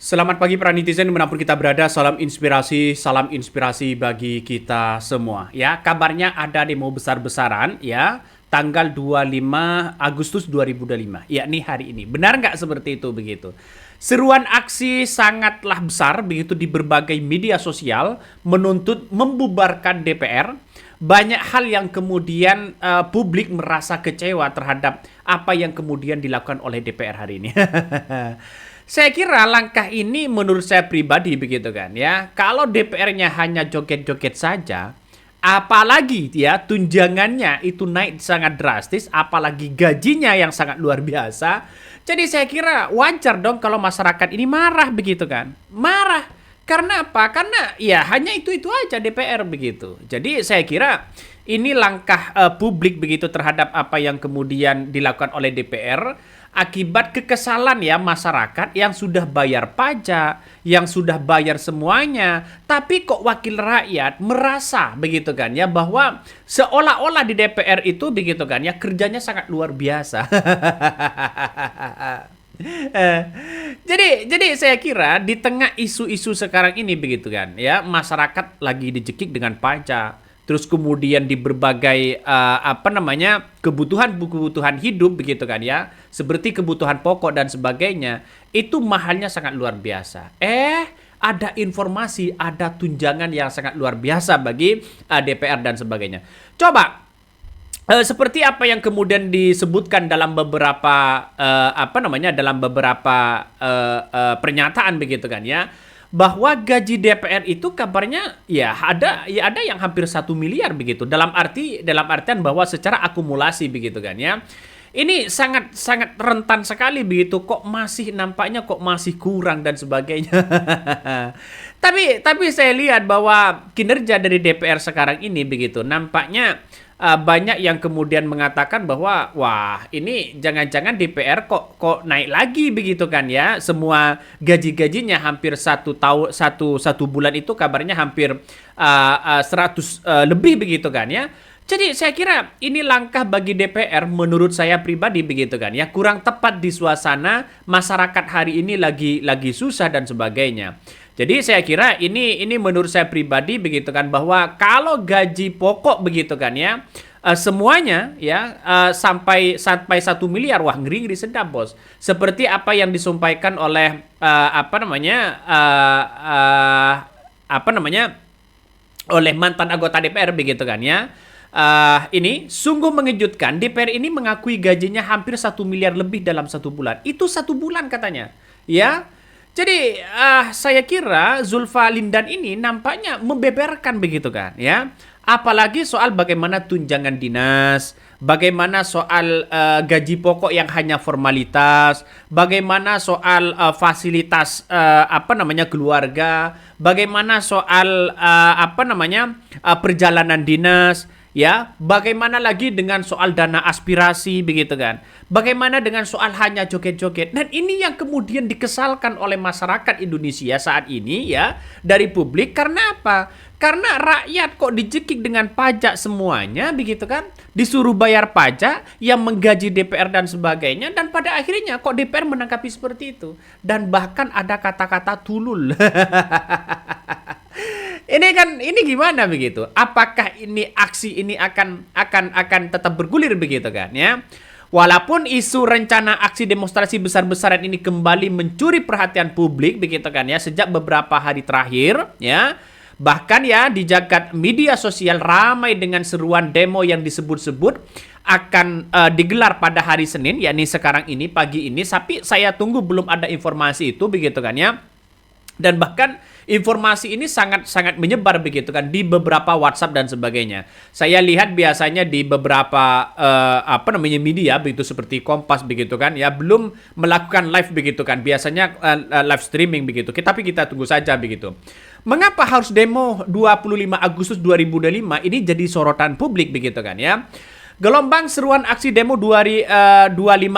Selamat pagi para netizen dimanapun kita berada, salam inspirasi bagi kita semua. Ya, kabarnya ada demo besar-besaran ya, tanggal 25 Agustus 2025, yakni hari ini. Benar nggak seperti itu begitu? Seruan aksi sangatlah besar begitu di berbagai media sosial menuntut membubarkan DPR. Banyak hal yang kemudian publik merasa kecewa terhadap apa yang kemudian dilakukan oleh DPR hari ini. Saya kira langkah ini menurut saya pribadi begitu kan ya. Kalau DPR-nya hanya joget-joget saja, apalagi ya tunjangannya itu naik sangat drastis, apalagi gajinya yang sangat luar biasa. Jadi saya kira wajar dong kalau masyarakat ini marah begitu kan. Marah. Karena apa? Karena ya hanya itu aja DPR begitu. Jadi saya kira ini langkah publik begitu terhadap apa yang kemudian dilakukan oleh DPR akibat kekesalan ya masyarakat yang sudah bayar pajak, yang sudah bayar semuanya, tapi kok wakil rakyat merasa begitu kan ya bahwa seolah-olah di DPR itu begitu kan ya kerjanya sangat luar biasa. Jadi saya kira di tengah isu-isu sekarang ini begitu kan ya masyarakat lagi dicekik dengan pajak, terus kemudian di berbagai kebutuhan hidup begitu kan ya seperti kebutuhan pokok dan sebagainya itu mahalnya sangat luar biasa. Ada informasi, ada tunjangan yang sangat luar biasa bagi DPR dan sebagainya. Coba seperti apa yang kemudian disebutkan dalam beberapa pernyataan begitu kan ya, bahwa gaji DPR itu kabarnya ya ada yang hampir 1 miliar begitu, dalam artian bahwa secara akumulasi begitu kan ya. Ini sangat rentan sekali begitu, kok nampaknya masih kurang dan sebagainya. Tapi saya lihat bahwa kinerja dari DPR sekarang ini begitu nampaknya banyak yang kemudian mengatakan bahwa wah ini jangan-jangan DPR kok naik lagi begitu kan ya, semua gajinya hampir satu bulan itu kabarnya hampir 100 lebih begitu kan ya. Jadi saya kira ini langkah bagi DPR menurut saya pribadi begitu kan ya, kurang tepat di suasana masyarakat hari ini lagi susah dan sebagainya. Jadi saya kira ini menurut saya pribadi begitu kan, bahwa kalau gaji pokok begitu kan ya semuanya ya sampai 1 miliar, wah ngeri sedap bos. Seperti apa yang disampaikan oleh oleh mantan anggota DPR begitu kan ya. Ini sungguh mengejutkan. DPR ini mengakui gajinya hampir 1 miliar lebih dalam 1 bulan. Itu 1 bulan katanya ya. Jadi saya kira Zulfa Lindan ini nampaknya membeberkan begitu kan ya. Apalagi soal bagaimana tunjangan dinas, bagaimana soal gaji pokok yang hanya formalitas, bagaimana soal fasilitas keluarga, bagaimana soal perjalanan dinas. Ya, bagaimana lagi dengan soal dana aspirasi begitu kan? Bagaimana dengan soal hanya joget-joget? Dan ini yang kemudian dikesalkan oleh masyarakat Indonesia saat ini ya, dari publik. Karena apa? Karena rakyat kok dicekik dengan pajak semuanya begitu kan? Disuruh bayar pajak yang menggaji DPR dan sebagainya, dan pada akhirnya kok DPR menanggapi seperti itu. Dan bahkan ada kata-kata tulul. Ini gimana begitu? Apakah aksi ini akan tetap bergulir begitu kan ya? Walaupun isu rencana aksi demonstrasi besar-besaran ini kembali mencuri perhatian publik begitu kan ya sejak beberapa hari terakhir ya. Bahkan ya di jagat media sosial ramai dengan seruan demo yang disebut-sebut akan digelar pada hari Senin, yakni sekarang ini pagi ini, tapi saya tunggu belum ada informasi itu begitu kan ya. Dan bahkan informasi ini sangat menyebar begitu kan di beberapa WhatsApp dan sebagainya. Saya lihat biasanya di beberapa media begitu seperti Kompas begitu kan ya, belum melakukan live begitu kan. Biasanya live streaming begitu. Tapi kita tunggu saja begitu. Mengapa harus demo 25 Agustus 2025 ini jadi sorotan publik begitu kan ya? Gelombang seruan aksi demo 25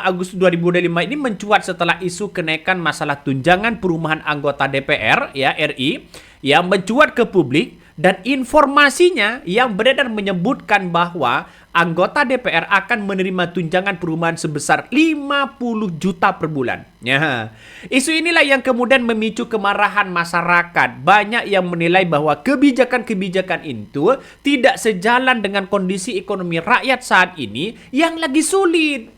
Agustus 2025 ini mencuat setelah isu kenaikan masalah tunjangan perumahan anggota DPR ya RI yang mencuat ke publik, dan informasinya yang beredar menyebutkan bahwa anggota DPR akan menerima tunjangan perumahan sebesar 50 juta per bulan. Ya. Isu inilah yang kemudian memicu kemarahan masyarakat. Banyak yang menilai bahwa kebijakan-kebijakan itu tidak sejalan dengan kondisi ekonomi rakyat saat ini yang lagi sulit.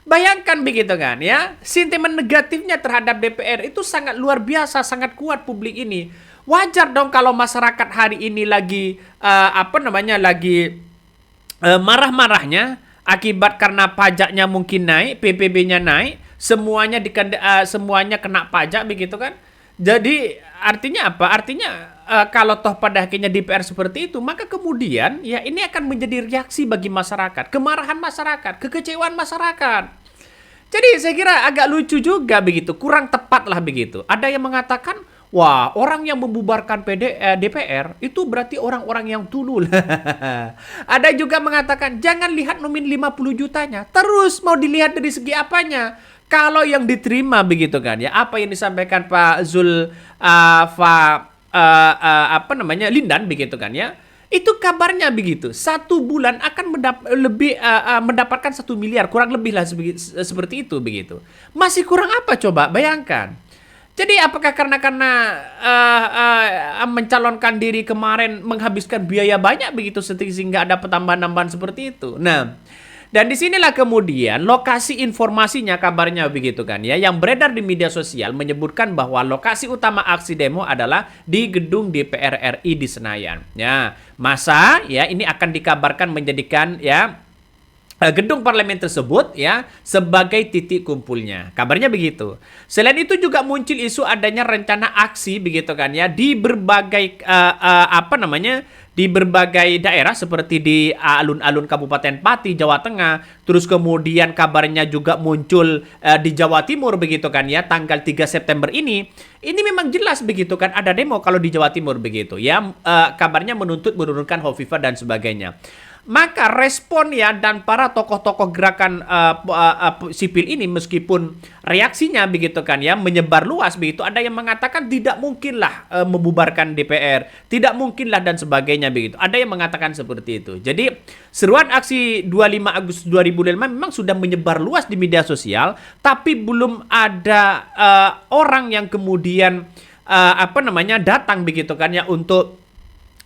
Bayangkan begitu kan ya, sentimen negatifnya terhadap DPR itu sangat luar biasa, sangat kuat publik ini. Wajar dong kalau masyarakat hari ini lagi lagi marah-marahnya akibat karena pajaknya mungkin naik, PPB-nya naik, semuanya kena pajak begitu kan. Jadi artinya apa? Artinya kalau toh pada akhirnya DPR seperti itu, maka kemudian ya ini akan menjadi reaksi bagi masyarakat, kemarahan masyarakat, kekecewaan masyarakat. Jadi saya kira agak lucu juga begitu, kurang tepat lah begitu. Ada yang mengatakan, wah orang yang membubarkan DPR itu berarti orang-orang yang tulul. Ada juga mengatakan, jangan lihat nomin 50 jutanya, terus mau dilihat dari segi apanya. Kalau yang diterima begitu kan ya, apa yang disampaikan Pak Lindan begitu kan ya. Itu kabarnya begitu. 1 bulan akan mendapatkan 1 miliar, kurang lebih lah seperti itu begitu. Masih kurang apa coba? Bayangkan. Jadi apakah karena mencalonkan diri kemarin menghabiskan biaya banyak begitu sehingga ada tambahan-tambahan seperti itu? Nah, dan disinilah kemudian lokasi informasinya kabarnya begitu kan ya. Yang beredar di media sosial menyebutkan bahwa lokasi utama aksi demo adalah di gedung DPR RI di Senayan. Ya, masa ya ini akan dikabarkan menjadikan ya gedung parlemen tersebut ya sebagai titik kumpulnya. Kabarnya begitu. Selain itu juga muncul isu adanya rencana aksi begitu kan ya di berbagai di berbagai daerah seperti di alun-alun Kabupaten Pati, Jawa Tengah. Terus kemudian kabarnya juga muncul di Jawa Timur begitu kan ya tanggal 3 September ini. Ini memang jelas begitu kan ada demo kalau di Jawa Timur begitu ya. Kabarnya menuntut menurunkan Hovifah dan sebagainya. Maka respon ya dan para tokoh-tokoh gerakan sipil ini meskipun reaksinya begitu kan ya menyebar luas begitu, ada yang mengatakan tidak mungkinlah membubarkan DPR, tidak mungkinlah dan sebagainya begitu. Ada yang mengatakan seperti itu. Jadi seruan aksi 25 Agustus 2005 memang sudah menyebar luas di media sosial, tapi belum ada orang yang kemudian datang begitu kan ya untuk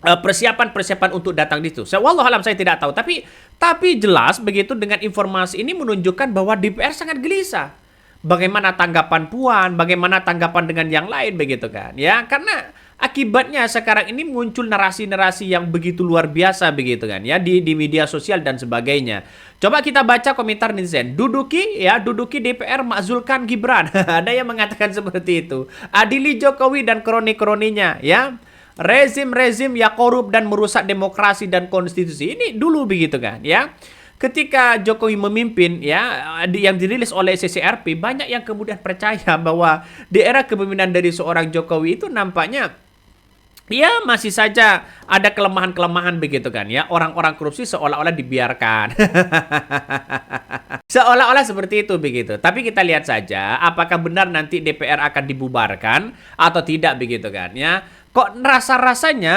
persiapan untuk datang di situ. Wallahualam saya tidak tahu, tapi jelas begitu dengan informasi ini menunjukkan bahwa DPR sangat gelisah. Bagaimana tanggapan Puan, bagaimana tanggapan dengan yang lain begitu kan. Ya, karena akibatnya sekarang ini muncul narasi-narasi yang begitu luar biasa begitu kan ya di media sosial dan sebagainya. Coba kita baca komentar netizen. Duduki DPR makzulkan Gibran. Ada yang mengatakan seperti itu. Adili Jokowi dan kroni-kroninya ya. Rezim yang korup dan merusak demokrasi dan konstitusi. Ini dulu begitu kan ya. Ketika Jokowi memimpin ya yang dirilis oleh CCRP, banyak yang kemudian percaya bahwa di era kepemimpinan dari seorang Jokowi itu nampaknya ya masih saja ada kelemahan-kelemahan begitu kan ya. Orang-orang korupsi seolah-olah dibiarkan. Seolah-olah seperti itu begitu. Tapi kita lihat saja apakah benar nanti DPR akan dibubarkan atau tidak begitu kan ya. Kok rasa-rasanya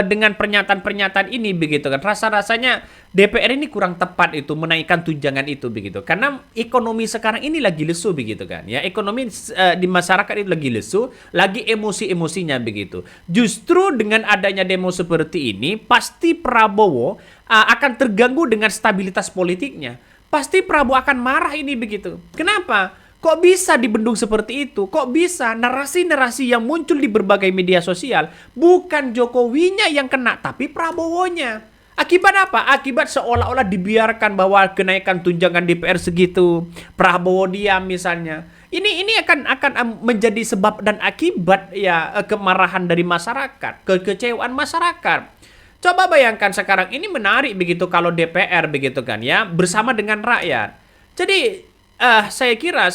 dengan pernyataan-pernyataan ini begitu kan. Rasa-rasanya DPR ini kurang tepat itu menaikkan tunjangan itu begitu. Karena ekonomi sekarang ini lagi lesu begitu kan. Ya, ekonomi di masyarakat itu lagi lesu, lagi emosi-emosinya begitu. Justru dengan adanya demo seperti ini, pasti Prabowo akan terganggu dengan stabilitas politiknya. Pasti Prabowo akan marah ini begitu. Kenapa? Kok bisa dibendung seperti itu? Kok bisa narasi-narasi yang muncul di berbagai media sosial bukan Jokowinya yang kena, tapi Prabowonya? Akibat apa? Akibat seolah-olah dibiarkan bahwa kenaikan tunjangan DPR segitu, Prabowo diam misalnya. Ini akan menjadi sebab dan akibat ya kemarahan dari masyarakat, kekecewaan masyarakat. Coba bayangkan sekarang ini menarik begitu kalau DPR begitu kan ya bersama dengan rakyat. Jadi saya kira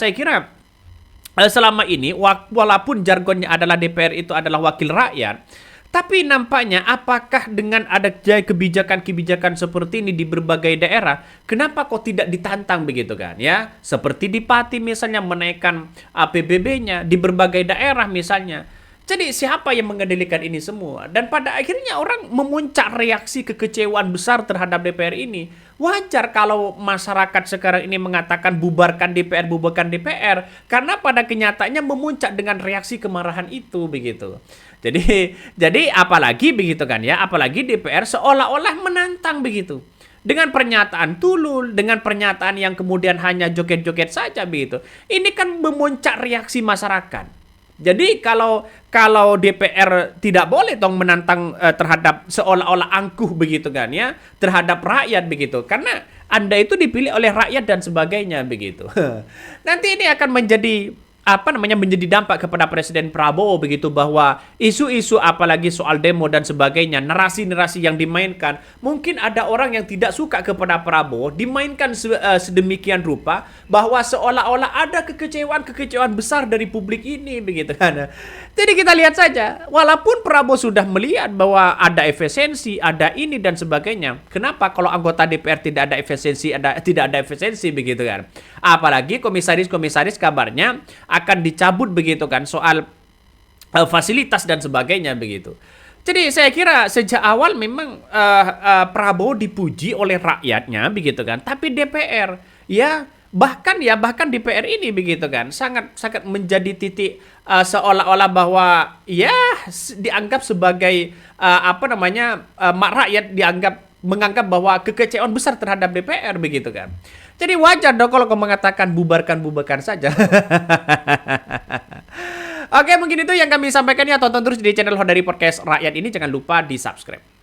selama ini walaupun jargonnya adalah DPR itu adalah wakil rakyat, tapi nampaknya apakah dengan ada kebijakan-kebijakan seperti ini di berbagai daerah, kenapa kok tidak ditantang begitu kan ya? Seperti di Pati misalnya menaikkan PBB-nya di berbagai daerah misalnya. Jadi siapa yang mengendalikan ini semua? Dan pada akhirnya orang memuncak reaksi kekecewaan besar terhadap DPR ini. Wajar kalau masyarakat sekarang ini mengatakan bubarkan DPR, karena pada kenyataannya memuncak dengan reaksi kemarahan itu begitu. Jadi apalagi begitu kan ya, apalagi DPR seolah-olah menantang begitu. Dengan pernyataan tulul, dengan pernyataan yang kemudian hanya joget-joget saja begitu. Ini kan memuncak reaksi masyarakat. Jadi kalau DPR tidak boleh dong menantang terhadap seolah-olah angkuh begitu kan ya, terhadap rakyat begitu. Karena Anda itu dipilih oleh rakyat dan sebagainya begitu. Nanti ini akan menjadi menjadi dampak kepada Presiden Prabowo begitu, bahwa isu-isu apalagi soal demo dan sebagainya, narasi-narasi yang dimainkan, mungkin ada orang yang tidak suka kepada Prabowo dimainkan sedemikian rupa bahwa seolah-olah ada kekecewaan besar dari publik ini begitu kan. Jadi kita lihat saja, walaupun Prabowo sudah melihat bahwa ada efisiensi, ada ini dan sebagainya, kenapa kalau anggota DPR tidak ada efisiensi begitu kan? Apalagi komisaris-komisaris kabarnya akan dicabut begitu kan, soal fasilitas dan sebagainya begitu. Jadi saya kira sejak awal memang Prabowo dipuji oleh rakyatnya begitu kan, tapi DPR bahkan DPR ini begitu kan sangat menjadi titik seolah-olah bahwa dianggap sebagai rakyat menganggap bahwa kekecewaan besar terhadap DPR begitu kan. Jadi wajar dong kalau kau mengatakan bubarkan saja. Oke, mungkin itu yang kami sampaikan ya. Tonton terus di channel Hodari Podcast Rakyat ini. Jangan lupa di subscribe.